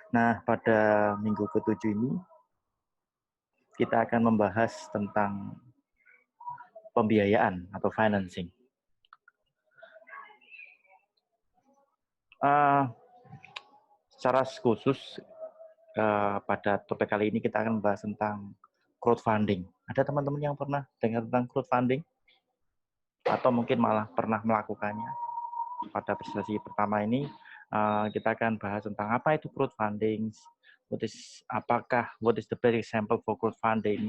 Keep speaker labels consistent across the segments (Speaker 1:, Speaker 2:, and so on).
Speaker 1: Nah, pada minggu ke-7 ini, kita akan membahas tentang pembiayaan atau financing. Secara khusus, pada topik kali ini kita akan membahas tentang crowdfunding. Ada teman-teman yang pernah dengar tentang crowdfunding? Atau mungkin malah pernah melakukannya? Pada presentasi pertama ini, kita akan bahas tentang apa itu crowdfunding, what is the best example for crowdfunding,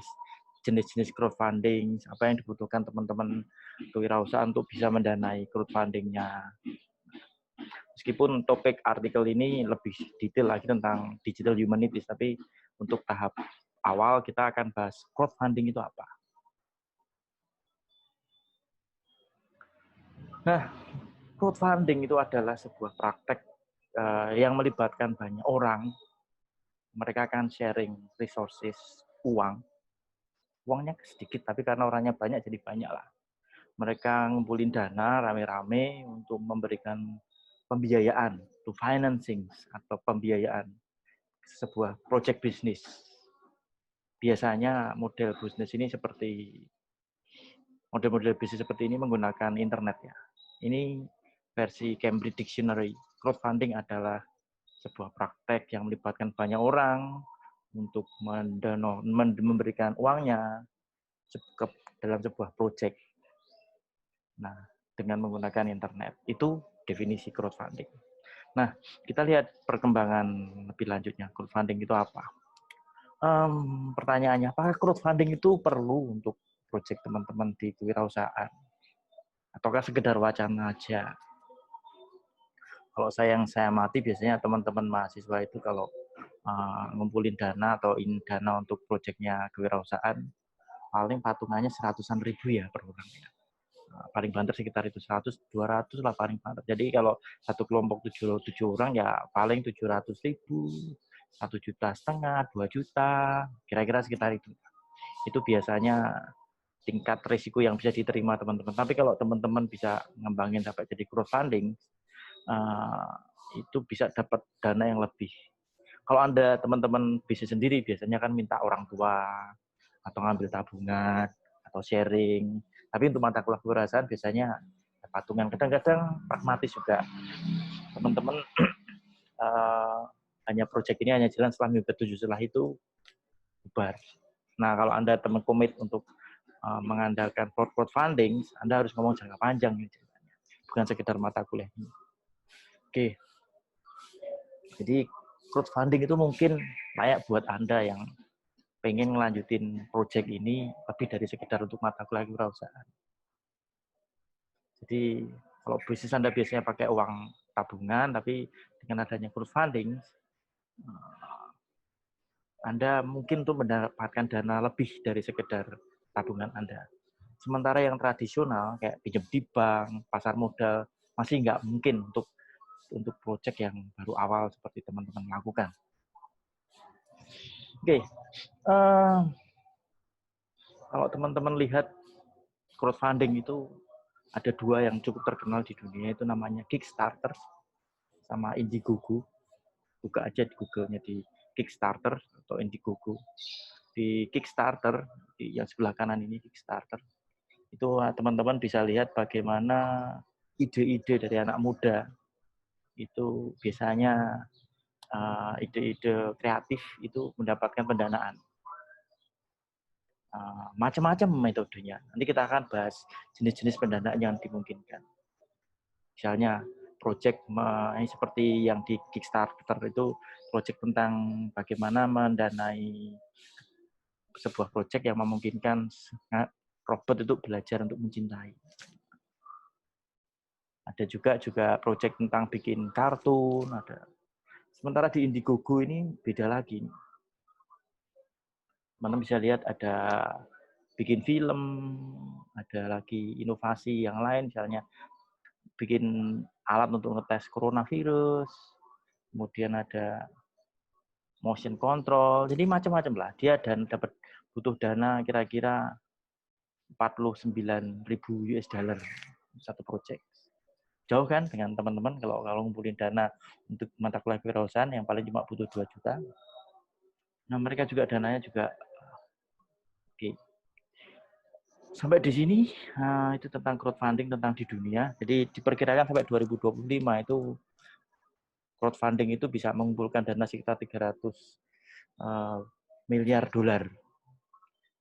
Speaker 1: jenis-jenis crowdfunding, apa yang dibutuhkan teman-teman kewirausahaan untuk bisa mendanai crowdfundingnya. Meskipun topik artikel ini lebih detail lagi tentang digital humanities, tapi untuk tahap awal kita akan bahas crowdfunding itu apa. Nah, crowdfunding itu adalah sebuah praktek yang melibatkan banyak orang. Mereka akan sharing resources, uang. Uangnya sedikit, tapi karena orangnya banyak jadi banyak lah. Mereka ngumpulin dana rame-rame untuk memberikan pembiayaan, to financing atau pembiayaan sebuah project bisnis. Biasanya model bisnis ini menggunakan internet ya. Ini versi Cambridge Dictionary. Crowdfunding adalah sebuah praktek yang melibatkan banyak orang untuk memberikan uangnya ke dalam sebuah project. Nah, dengan menggunakan internet. Itu definisi crowdfunding. Nah, kita lihat perkembangan lebih lanjutnya. Crowdfunding itu apa? Pertanyaannya, apakah crowdfunding itu perlu untuk proyek teman-teman di kewirausahaan? Ataukah sekedar wacana aja? Kalau yang saya amati biasanya teman-teman mahasiswa itu kalau ngumpulin dana atau dana untuk proyeknya kewirausahaan, paling patungannya 100-an ribu ya per orang. Paling banter sekitar itu 100-200 lah paling banter. Jadi kalau satu kelompok 7 orang ya paling 700 ribu, 1,5 juta, 2 juta, kira-kira sekitar itu. Itu biasanya tingkat risiko yang bisa diterima teman-teman. Tapi kalau teman-teman bisa ngembangin sampai jadi crowdfunding, itu bisa dapat dana yang lebih. Kalau Anda teman-teman bisnis sendiri, biasanya kan minta orang tua, atau ngambil tabungan, atau sharing. Tapi untuk mata kuliah kewirausahaan biasanya patungan. Kadang-kadang pragmatis juga. Teman-teman hanya proyek ini hanya jalan setelah minggu ke-7, setelah itu bubar. Nah, kalau Anda teman komit untuk mengandalkan crowdfunding, Anda harus ngomong jangka panjang nih ceritanya. Bukan sekedar mata kuliah ini. Oke. Jadi crowdfunding itu mungkin layak buat Anda yang pengen ngelanjutin proyek ini lebih dari sekedar untuk mata kuliah kewirausahaan. Jadi kalau bisnis Anda biasanya pakai uang tabungan, tapi dengan adanya crowdfunding, Anda mungkin untuk mendapatkan dana lebih dari sekedar tabungan Anda. Sementara yang tradisional kayak pinjam di bank, pasar modal masih nggak mungkin untuk proyek yang baru awal seperti teman-teman lakukan. Oke, kalau teman-teman lihat crowdfunding itu ada dua yang cukup terkenal di dunia, itu namanya Kickstarter sama Indiegogo. Buka aja di Google-nya di Kickstarter atau Indiegogo. Di Kickstarter, di yang sebelah kanan ini Kickstarter, itu teman-teman bisa lihat bagaimana ide-ide dari anak muda itu biasanya ide-ide kreatif itu mendapatkan pendanaan. Macam-macam metodenya. Nanti kita akan bahas jenis-jenis pendanaan yang dimungkinkan. Misalnya proyek seperti yang di Kickstarter itu proyek tentang bagaimana mendanai sebuah proyek yang memungkinkan robot itu belajar untuk mencintai. Ada juga proyek tentang bikin kartun, ada. Sementara di Indiegogo ini beda lagi. Teman-teman bisa lihat ada bikin film, ada lagi inovasi yang lain, misalnya bikin alat untuk ngetes coronavirus, kemudian ada motion control, jadi macam-macam lah. Dia dapat butuh dana kira-kira 49.000 US dollar satu project. Jauh kan dengan teman-teman kalau ngumpulin dana untuk mata kuliah kewirausahaan yang paling cuma butuh 2 juta. Nah, mereka juga dananya juga oke. Sampai di sini itu tentang crowdfunding tentang di dunia. Jadi diperkirakan sampai 2025 itu crowdfunding itu bisa mengumpulkan dana sekitar 300 miliar dolar.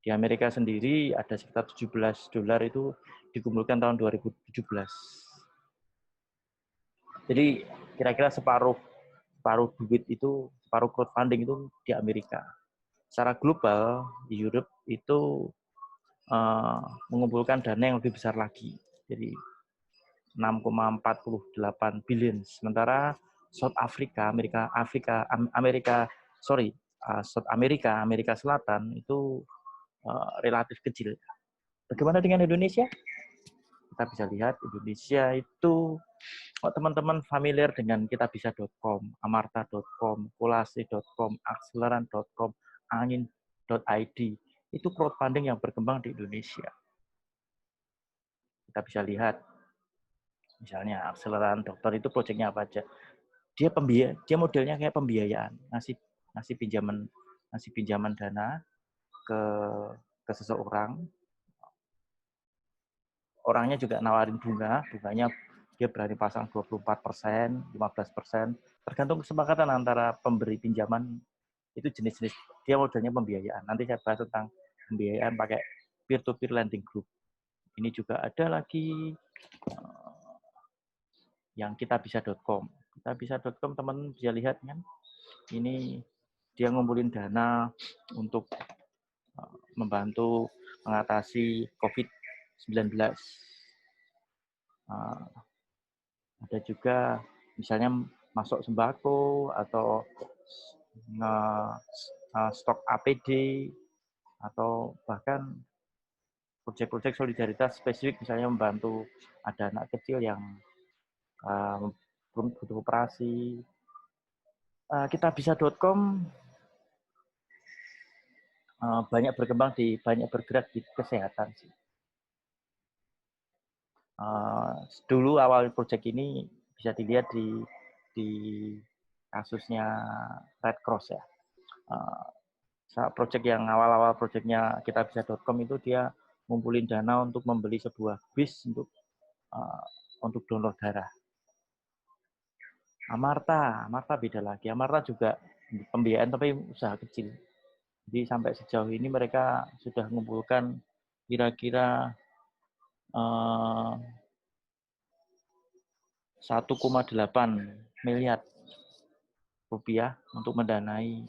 Speaker 1: Di Amerika sendiri ada sekitar 17 dolar itu dikumpulkan tahun 2017. Jadi kira-kira separuh duit itu, separuh crowdfunding itu di Amerika. Secara global di Europe itu mengumpulkan dana yang lebih besar lagi. Jadi 6,48 billion. Sementara South Africa, Amerika Selatan itu relatif kecil. Bagaimana dengan Indonesia? Kita bisa lihat Indonesia itu teman-teman familiar dengan kitabisa.com, amarta.com, kolase.com, akseleran.com, angin.id. Itu crowdfunding yang berkembang di Indonesia. Kita bisa lihat, misalnya akseleran dokter itu proyeknya apa aja. Dia modelnya kayak pembiayaan, ngasih pinjaman dana ke seseorang. Orangnya juga nawarin bunganya dia berani pasang 24%, 15%, tergantung kesepakatan antara pemberi pinjaman. Itu jenis-jenis, dia modelnya pembiayaan. Nanti saya bahas tentang pembiayaan pakai peer-to-peer lending group. Ini juga ada lagi yang kitabisa.com. Kitabisa.com teman-teman bisa lihat kan, ini dia ngumpulin dana untuk membantu mengatasi COVID-19. Ada juga misalnya masuk sembako atau stok APD atau bahkan proyek-proyek solidaritas spesifik, misalnya membantu ada anak kecil yang butuh operasi. Kitabisa.com banyak bergerak di kesehatan sih. Dulu awal proyek ini bisa dilihat di kasusnya Red Cross ya. Proyek yang awal-awal proyeknya kitabisa.com itu dia ngumpulin dana untuk membeli sebuah bis untuk donor darah. Amarta beda lagi. Amarta juga pembiayaan tapi usaha kecil. Jadi sampai sejauh ini mereka sudah mengumpulkan kira-kira 1,8 miliar rupiah untuk mendanai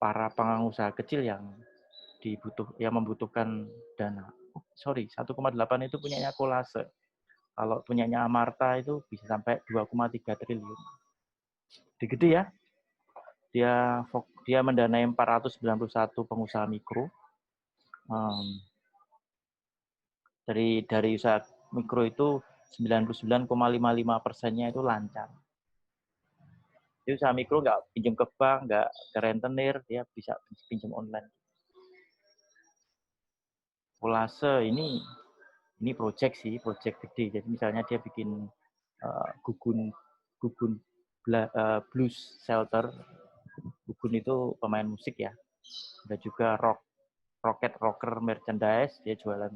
Speaker 1: para pengusaha kecil yang membutuhkan dana. 1,8 itu punyanya Kolase. Kalau punyanya Amarta itu bisa sampai 2,3 triliun. Gede ya. Dia mendanai 491 pengusaha mikro. Dari usaha mikro itu 99,55%-nya itu lancar. Jadi usaha mikro nggak pinjam ke bank, nggak ke rentenir, dia bisa pinjam online. Kolase ini proyek gede. Jadi misalnya dia bikin gugun blues shelter. Gugun itu pemain musik ya. Ada juga rocket rocker merchandise, dia jualan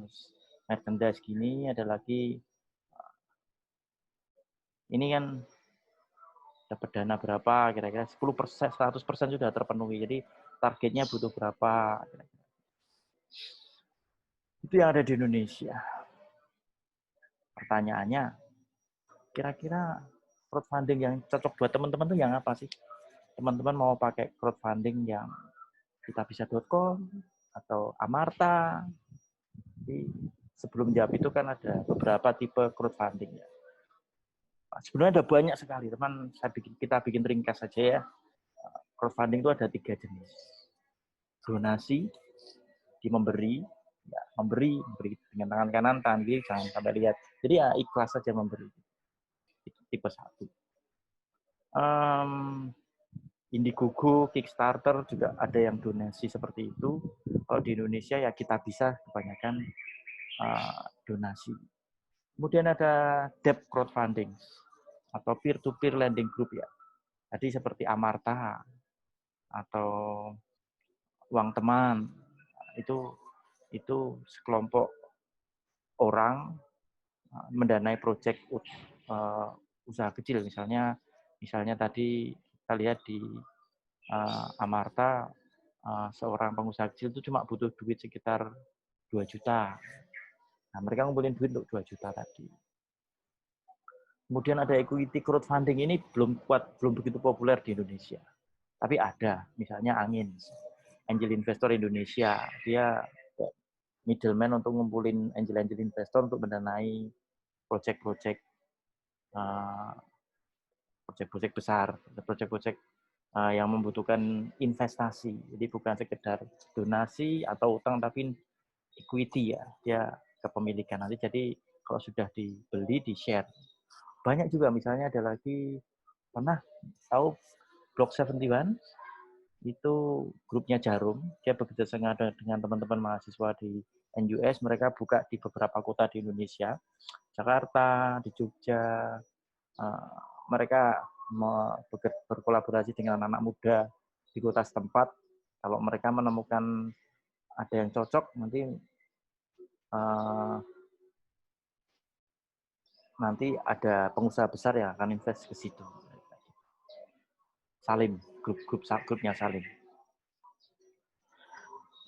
Speaker 1: merchandise gini. Ada lagi ini kan dapat dana berapa, kira-kira 10%, 100% sudah terpenuhi. Jadi targetnya butuh berapa. Itu yang ada di Indonesia. Pertanyaannya, kira-kira crowdfunding yang cocok buat teman-teman itu yang apa sih? Teman-teman mau pakai crowdfunding yang kitabisa.com atau Amarta? Jadi sebelum jawab itu kan ada beberapa tipe crowdfunding ya. Sebenarnya ada banyak sekali, teman. Kita bikin ringkas saja ya. Crowdfunding itu ada 3 jenis. Donasi, memberi dengan tangan kanan, tangan kiri jangan sampai lihat. Jadi ya ikhlas saja memberi. Itu tipe 1. Indiegogo, Kickstarter juga ada yang donasi seperti itu. Kalau di Indonesia ya Kitabisa kebanyakan donasi. Kemudian ada debt crowdfunding atau peer-to-peer lending group ya. Jadi seperti Amarta atau Uang Teman, itu sekelompok orang mendanai proyek usaha kecil. Misalnya tadi kita lihat di Amarta, seorang pengusaha kecil itu cuma butuh duit sekitar 2 juta. Nah, mereka ngumpulin duit untuk 2 juta tadi. Kemudian ada equity crowdfunding, ini belum begitu populer di Indonesia. Tapi ada, misalnya Angin, Angel Investor Indonesia. Dia middleman untuk ngumpulin angel investor untuk mendanai proyek-proyek besar, proyek-proyek yang membutuhkan investasi. Jadi bukan sekedar donasi atau utang, tapi equity ya, dia kepemilikan nanti. Jadi kalau sudah dibeli, di-share. Banyak juga, misalnya ada lagi, pernah tahu Block 71? Itu grupnya Jarum, dia bekerja sama dengan teman-teman mahasiswa di NUS, mereka buka di beberapa kota di Indonesia, Jakarta, di Jogja, mereka berkolaborasi dengan anak-anak muda di kota setempat. Kalau mereka menemukan ada yang cocok, nanti ada pengusaha besar yang akan invest ke situ. Salim, grupnya Salim.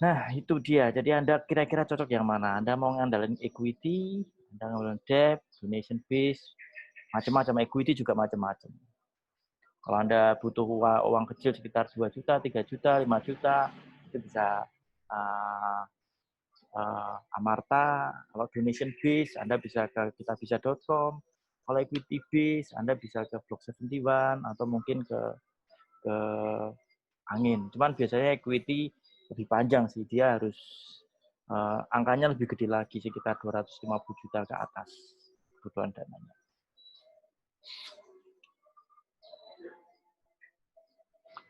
Speaker 1: Nah, itu dia. Jadi Anda kira-kira cocok yang mana? Anda mau ngandalin equity, Anda ngandalin debt, donation base, macam-macam. Equity juga macam-macam. Kalau Anda butuh uang kecil sekitar 2 juta, 3 juta, 5 juta, itu bisa Amarta. Kalau donation base, Anda bisa ke kitabisa.com. Kalau equity base, Anda bisa ke Block 71 atau mungkin ke Angin. Cuman biasanya equity lebih panjang sih. Dia harus angkanya lebih gede lagi, sekitar 250 juta ke atas kebutuhan dananya.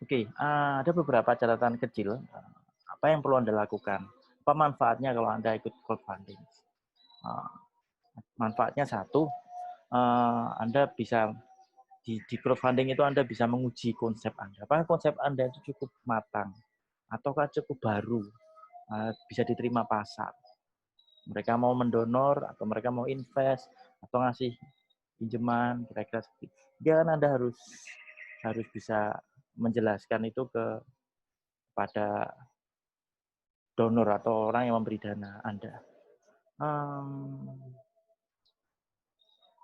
Speaker 1: Oke, ada beberapa catatan kecil. Apa yang perlu Anda lakukan? Apa manfaatnya kalau Anda ikut crowdfunding? Manfaatnya satu, Anda bisa di crowdfunding itu Anda bisa menguji konsep Anda. Apakah konsep Anda itu cukup matang ataukah cukup baru, bisa diterima pasar. Mereka mau mendonor atau mereka mau invest atau ngasih pinjaman, kira-kira seperti itu. Jangan Anda harus bisa menjelaskan itu kepada donor atau orang yang memberi dana Anda.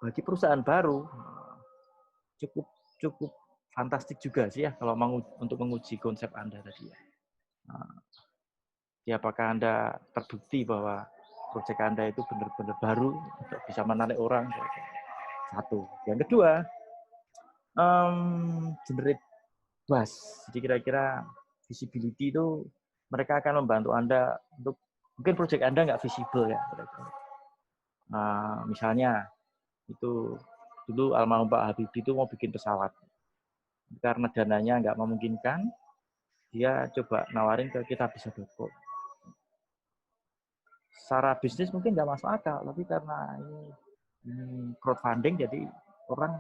Speaker 1: Bagi perusahaan baru cukup fantastik juga sih ya kalau mau untuk menguji konsep Anda tadi ya. Ya, apakah Anda terbukti bahwa proyek Anda itu benar-benar baru untuk bisa menarik orang? Satu. Yang kedua, generate buzz. Jadi kira-kira visibility itu mereka akan membantu Anda untuk mungkin proyek Anda nggak visible ya. Misalnya itu dulu almarhum Pak Habibie itu mau bikin pesawat. Karena dananya nggak memungkinkan, dia coba nawarin ke kitabisa.com. Secara bisnis mungkin nggak masuk akal, tapi karena ini crowdfunding, jadi orang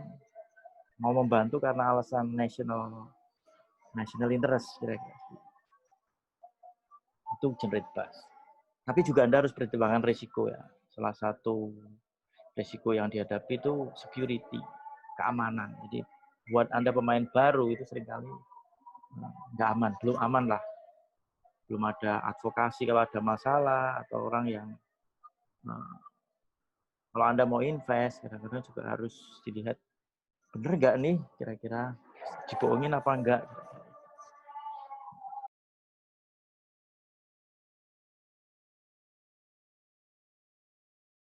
Speaker 1: mau membantu karena alasan national interest kira-kira. Itu generate buzz. Tapi juga Anda harus pertimbangkan risiko ya. Salah satu risiko yang dihadapi itu security, keamanan. Jadi buat Anda pemain baru itu seringkali nggak aman, belum aman lah. Belum ada advokasi kalau ada masalah atau orang yang kalau Anda mau invest, kadang-kadang juga harus dilihat bener nggak nih kira-kira dibohongin apa enggak.